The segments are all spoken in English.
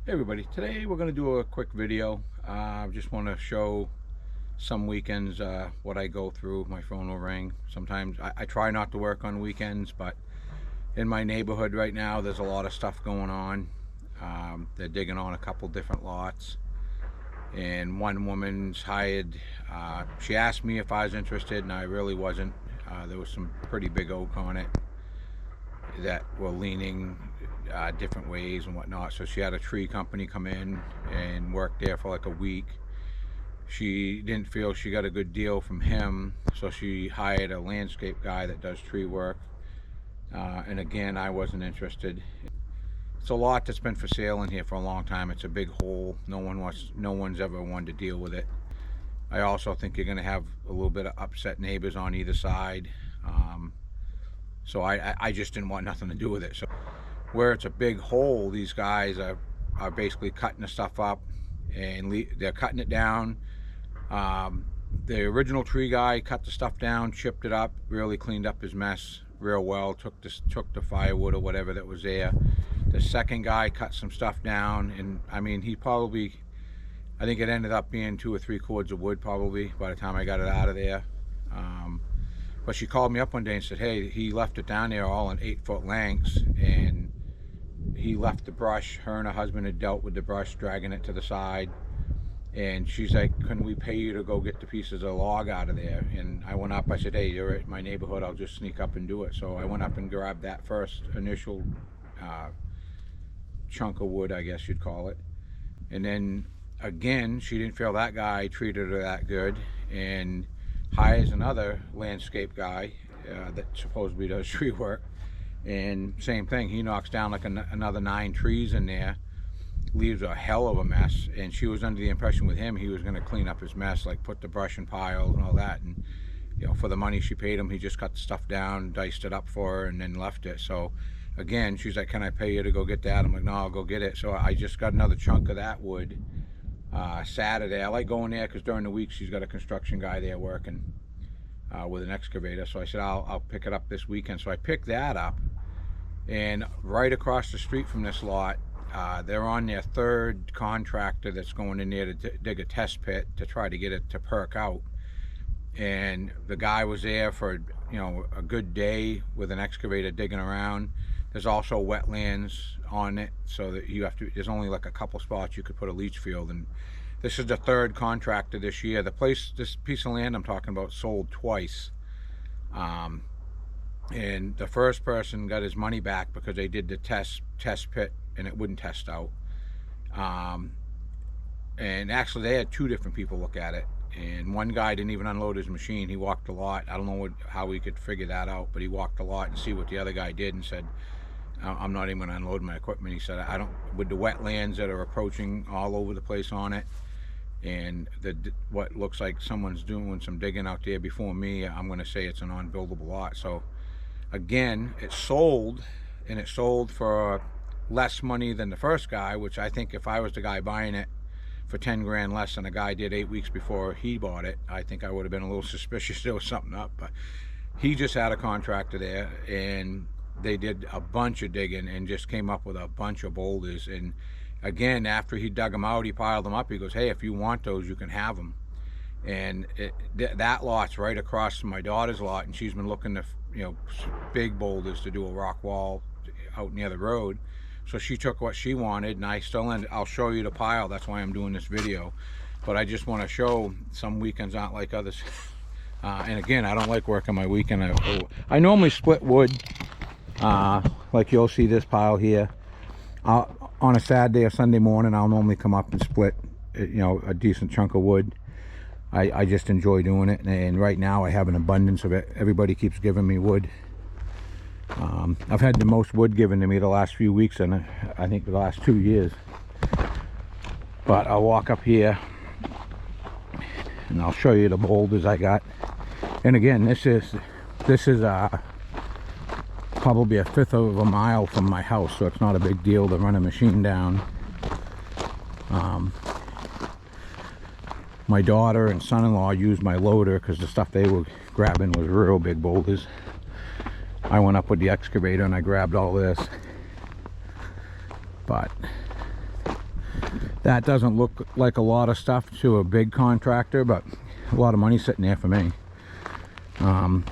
Hey everybody, today we're going to do a quick video. I just want to show some weekends what I go through. My phone will ring. Sometimes I try not to work on weekends, but in my neighborhood right now there's a lot of stuff going on. They're digging on a couple different lots, and one woman's hired. She asked me if I was interested, and I really wasn't. There was some pretty big oak on it that were leaning different ways and whatnot. So she had a tree company come in and work there for like a week. She didn't feel she got a good deal from him, so she hired a landscape guy that does tree work. And again, I wasn't interested. It's a lot that's been for sale in here for a long time. It's a big hole. No one's ever wanted to deal with it. I also think you're going to have a little bit of upset neighbors on either side. So I just didn't want nothing to do with it. So where it's a big hole, these guys are basically cutting the stuff up and they're cutting it down. The original tree guy cut the stuff down, chipped it up, really cleaned up his mess real well, took the firewood or whatever that was there. The second guy cut some stuff down, and I mean, I think it ended up being 2 or 3 cords of wood probably by the time I got it out of there. But she called me up one day and said, hey, he left it down there all in 8-foot lengths, and he left the brush. Her and her husband had dealt with the brush, dragging it to the side. And she's like, can we pay you to go get the pieces of log out of there? And I went up, I said, hey, you're at my neighborhood, I'll just sneak up and do it. So I went up and grabbed that first initial chunk of wood, I guess you'd call it. And then again, she didn't feel that guy treated her that good, and hires another landscape guy that supposedly does tree work, and same thing, he knocks down like another 9 trees in there, leaves a hell of a mess. And she was under the impression with him he was going to clean up his mess, like put the brush in piles and all that, and you know, for the money she paid him, he just cut the stuff down, diced it up for her, and then left it. So again, she's like, can I pay you to go get that? I'm like, no, I'll go get it. So I just got another chunk of that wood Saturday. I like going there because during the week she's got a construction guy there working with an excavator. So I said, I'll pick it up this weekend. So I picked that up, and right across the street from this lot, they're on their 3rd contractor that's going in there to dig a test pit to try to get it to perk out. And the guy was there for, you know, a good day with an excavator digging around. There's also wetlands on it, so that there's only like a couple spots you could put a leach field. And this is the 3rd contractor this year. This piece of land I'm talking about sold twice. And the first person got his money back because they did the test pit and it wouldn't test out. And actually they had 2 different people look at it. And one guy didn't even unload his machine. He walked the lot. I don't know how we could figure that out, but he walked the lot and see what the other guy did and said, I'm not even going to unload my equipment. He said, with the wetlands that are approaching all over the place on it, and what looks like someone's doing some digging out there before me, I'm going to say it's an unbuildable lot. So again, it sold, and it sold for less money than the first guy, which I think if I was the guy buying it for 10 grand less than a guy did 8 weeks before he bought it, I think I would have been a little suspicious there was something up. But he just had a contractor there, and they did a bunch of digging and just came up with a bunch of boulders. And again, after he dug them out, he piled them up. He goes, hey, if you want those, you can have them. And that lot's right across from my daughter's lot, and she's been looking to, you know, big boulders to do a rock wall out near the road. So she took what she wanted, and I'll show you the pile. That's why I'm doing this video. But I just want to show some weekends aren't like others. And again, I don't like working my weekend. I normally split wood. Like you'll see this pile here. On a Saturday or Sunday morning, I'll normally come up and split, you know, a decent chunk of wood. I just enjoy doing it, and right now I have an abundance of it. Everybody keeps giving me wood. I've had the most wood given to me the last few weeks, and I think the last 2 years. But I'll walk up here and I'll show you the boulders I got. And again, this is probably a 1/5 of a mile from my house, so it's not a big deal to run a machine down. My daughter and son-in-law used my loader because the stuff they were grabbing was real big boulders. I went up with the excavator and I grabbed all this. But That doesn't look like a lot of stuff to a big contractor, but a lot of money sitting there for me. I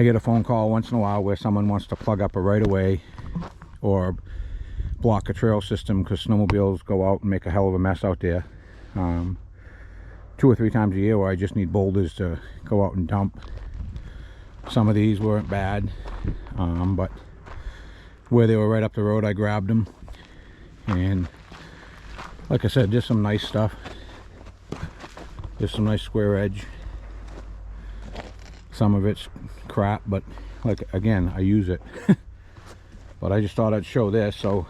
get a phone call once in a while where someone wants to plug up a right-of-way or block a trail system because snowmobiles go out and make a hell of a mess out there. 2 or 3 times a year where I just need boulders to go out and dump. Some of these weren't bad, but where they were right up the road, I grabbed them. And like I said, just some nice stuff. Just some nice square edge. Some of it's crap, but like, again, I use it. But I just thought I'd show this. So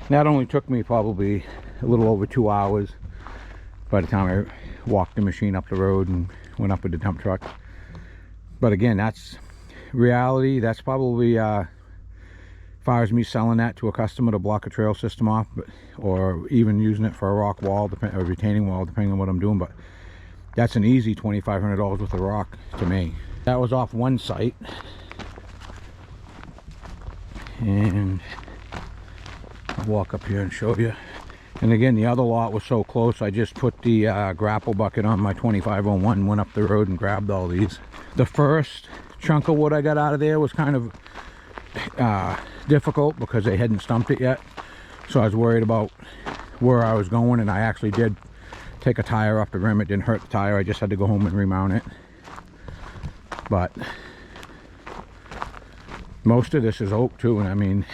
that only took me probably a little over 2 hours by the time I walked the machine up the road and went up with the dump truck. But again, that's reality. That's probably as far as me selling that to a customer to block a trail system off, or even using it for a rock wall, or retaining wall, depending on what I'm doing. But that's an easy $2,500 worth of rock to me. That was off one site, and I'll walk up here and show you. And again, the other lot was so close, I just put the grapple bucket on my 2501, went up the road and grabbed all these. The first chunk of wood I got out of there was kind of difficult because they hadn't stumped it yet. So I was worried about where I was going, and I actually did take a tire off the rim. It didn't hurt the tire, I just had to go home and remount it. But most of this is oak too, and I mean,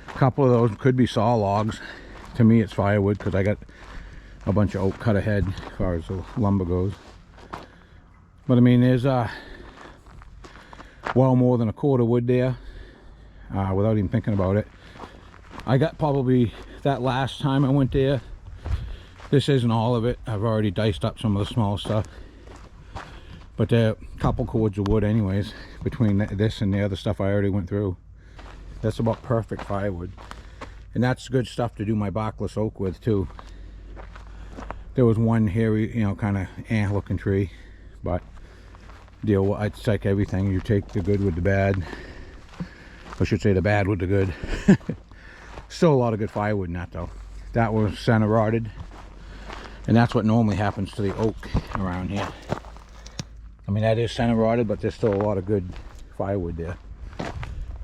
a couple of those could be saw logs. To me it's firewood because I got a bunch of oak cut ahead as far as the lumber goes. But I mean, there's well more than a quarter wood there, without even thinking about it. I got probably, that last time I went there, this isn't all of it, I've already diced up some of the small stuff, but there are a couple cords of wood anyways between this and the other stuff I already went through. That's about perfect firewood, and that's good stuff to do my barkless oak with too. There was one hairy, you know, kind of looking tree, but it's like everything, you take the good with the bad. I should say the bad with the good. Still a lot of good firewood in that though. That was center rotted, and that's what normally happens to the oak around here. I mean, that is center rotted, but there's still a lot of good firewood there.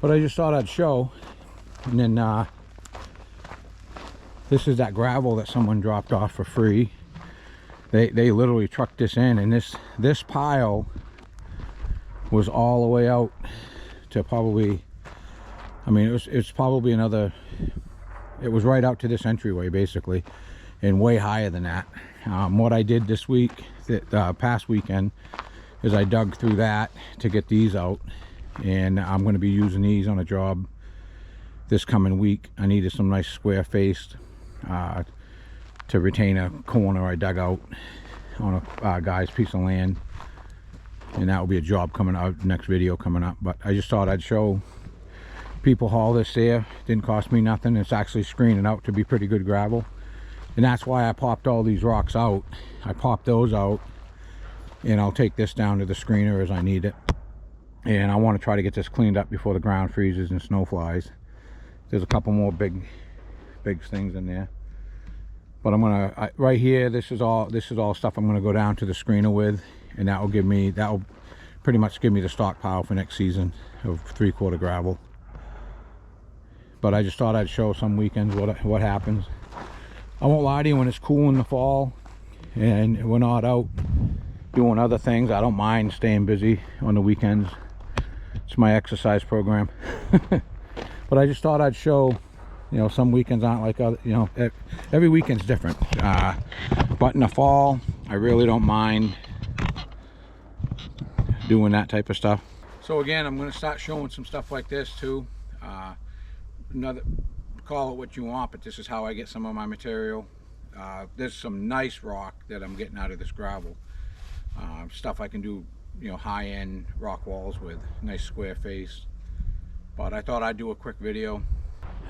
But I just thought I'd show. And then this is that gravel that someone dropped off for free. They literally trucked this in, and this pile was all the way out to probably, I mean, it's probably another, it was right out to this entryway basically, and way higher than that. What I did this week, past weekend, is I dug through that to get these out, and I'm going to be using these on a job this coming week. I needed some nice square faced to retain a corner I dug out on a guy's piece of land, and that will be a job coming out, next video coming up. But I just thought I'd show people haul this there. Didn't cost me nothing. It's actually screening out to be pretty good gravel, and that's why I popped all these rocks out. I popped those out, and I'll take this down to the screener as I need it. And I want to try to get this cleaned up before the ground freezes and snow flies. There's a couple more big things in there, but I'm gonna right here, this is all stuff I'm gonna go down to the screener with, and that will pretty much give me the stockpile for next season of 3/4 gravel. But I just thought I'd show some weekends what happens. I won't lie to you, when it's cool in the fall and we're not out doing other things, I don't mind staying busy on the weekends. It's my exercise program. But I just thought I'd show, you know, some weekends aren't like other, you know, every weekend's different. But in the fall, I really don't mind doing that type of stuff. So again, I'm going to start showing some stuff like this too. Another, call it what you want, but this is how I get some of my material. There's some nice rock that I'm getting out of this gravel. Stuff I can do, you know, high-end rock walls with, nice square face. But I thought I'd do a quick video.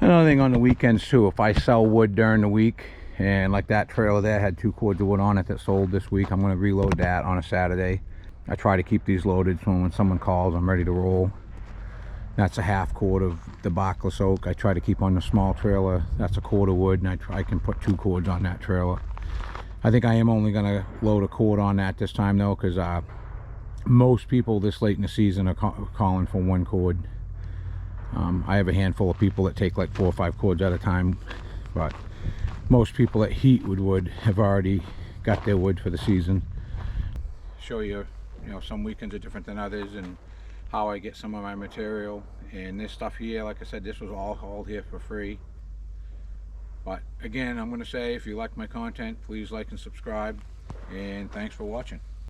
Another thing on the weekends too, if I sell wood during the week, and like that trailer there had 2 cords of wood on it that sold this week, I'm going to reload that on a Saturday. I try to keep these loaded so when someone calls, I'm ready to roll. That's a half cord of the barkless oak. I try to keep on the small trailer. That's a cord of wood, and I can put 2 cords on that trailer. I think I am only going to load a cord on that this time though, because most people this late in the season are calling for 1 cord. I have a handful of people that take like 4 or 5 cords at a time, but most people that heat with wood have already got their wood for the season. Show you, some weekends are different than others, and how I get some of my material. And this stuff here, like I said, this was all hauled here for free. But again, I'm going to say, if you like my content, please like and subscribe, and thanks for watching.